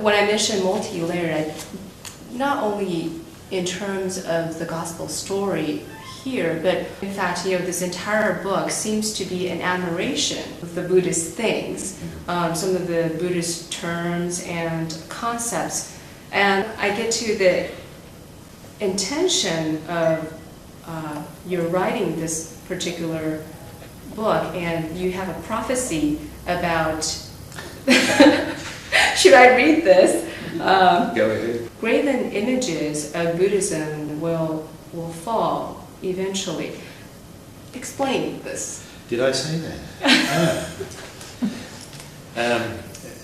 when I mention multi-layered, not only in terms of the gospel story here, but in fact, this entire book seems to be an admiration of the Buddhist things, some of the Buddhist terms and concepts. And I get to the intention of your writing this particular book, and you have a prophecy about, should I read this? Go ahead. Graven images of Buddhism will fall eventually. Explain this. Did I say that?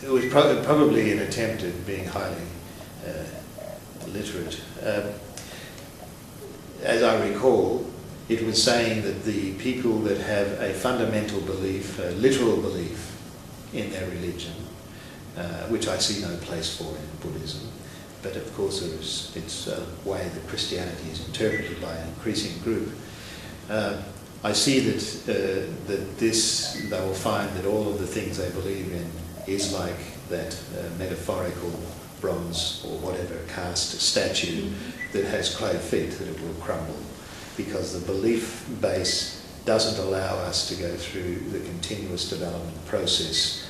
It was probably an attempt at being highly literate. As I recall, it was saying that the people that have a fundamental belief, a literal belief in their religion, which I see no place for in Buddhism, but of course it's a way that Christianity is interpreted by an increasing group. I see that they will find that all of the things they believe in is like that metaphorical bronze or whatever cast statue that has clay feet, that it will crumble, because the belief base doesn't allow us to go through the continuous development process.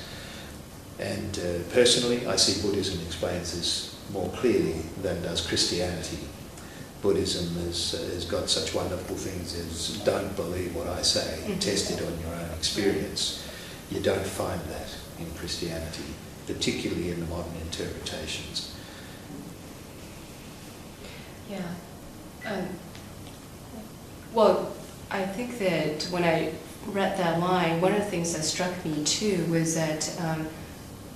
And personally, I see Buddhism explains this more clearly than does Christianity. Buddhism has got such wonderful things as don't believe what I say, test it on your own experience. You don't find that in Christianity, particularly in the modern interpretations. Yeah. Well, I think that when I read that line, one of the things that struck me too was that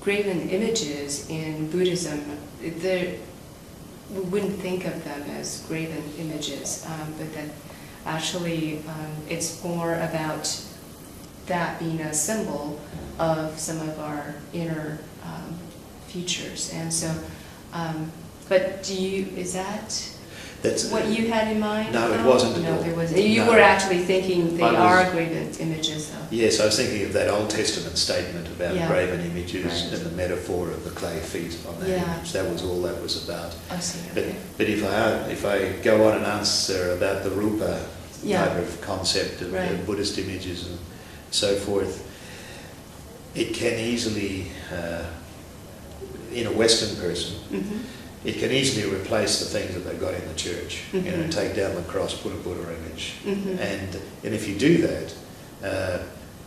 graven images in Buddhism, we wouldn't think of them as graven images, but that actually it's more about that being a symbol of some of our inner features. And so, but is that what you had in mind? No, it wasn't at all. No, it wasn't. You were actually thinking they are graven images, though. Yes, I was thinking of that Old Testament statement about graven images and the metaphor of the clay feet on that image. That was all that was about. I see. But if I go on and answer about the rupa type of concept of Buddhist images and so forth, it can easily, in a Western person, it can easily replace the things that they've got in the church. Take down the cross, put a Buddha image. And if you do that,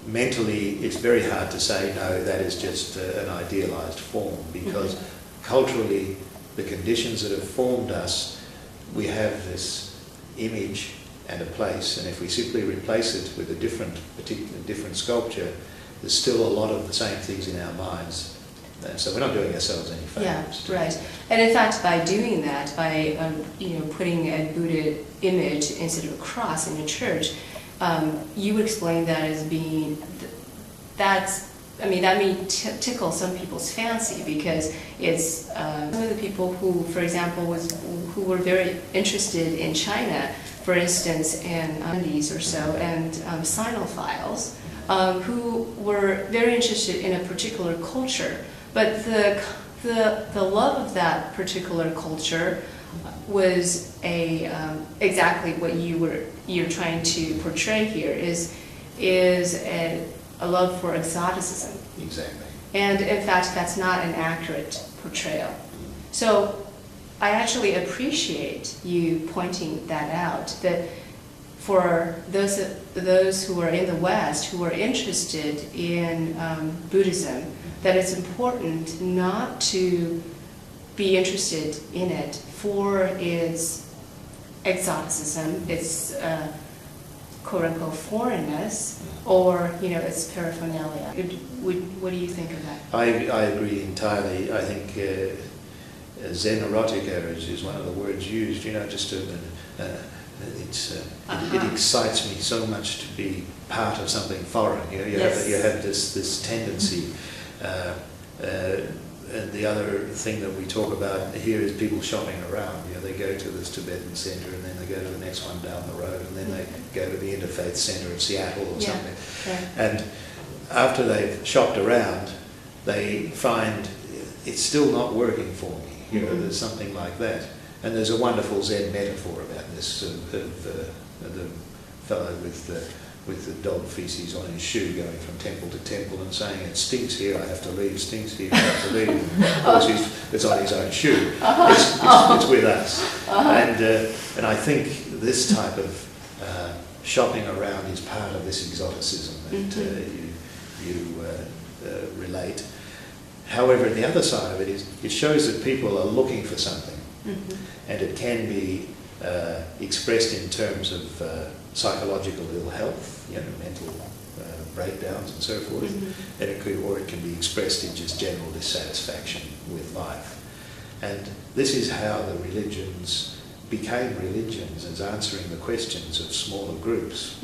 mentally it's very hard to say, no, that is just an idealized form, because culturally the conditions that have formed us, we have this image and a place, and if we simply replace it with a different sculpture, there's still a lot of the same things in our minds. And so we're not doing ourselves any favors. Yeah, right. And in fact, by doing that, by putting a Buddha image instead of a cross in a church, you would explain that as being that may tickle some people's fancy, because it's some of the people who, for example, who were very interested in China, for instance, in the 90s or so, and Sinophiles, who were very interested in a particular culture. But the love of that particular culture was exactly what you're trying to portray here, is a love for exoticism. Exactly. And in fact, that's not an accurate portrayal. So I actually appreciate you pointing that out, that for those who are in the West who are interested in Buddhism, that it's important not to be interested in it for its exoticism, its quote-unquote foreignness, or its paraphernalia. What do you think of that? I agree entirely. I think Zen erotica is one of the words used. Just it excites me so much to be part of something foreign. You have this tendency. And the other thing that we talk about here is people shopping around. They go to this Tibetan center, and then they go to the next one down the road, and then they go to the Interfaith Center of Seattle or something. Yeah. And after they've shopped around, they find it's still not working for me. You know, there's something like that. And there's a wonderful Zen metaphor about this of the fellow with the dog feces on his shoe going from temple to temple and saying, it stinks here, I have to leave, stinks here, I have to leave. Of course, it's on his own shoe. It's with us. And I think this type of shopping around is part of this exoticism that you relate. However, the other side of it is it shows that people are looking for something, and it can be expressed in terms of psychological ill health, you know, mental breakdowns and so forth, and it can be expressed in just general dissatisfaction with life. And this is how the religions became religions, as answering the questions of smaller groups.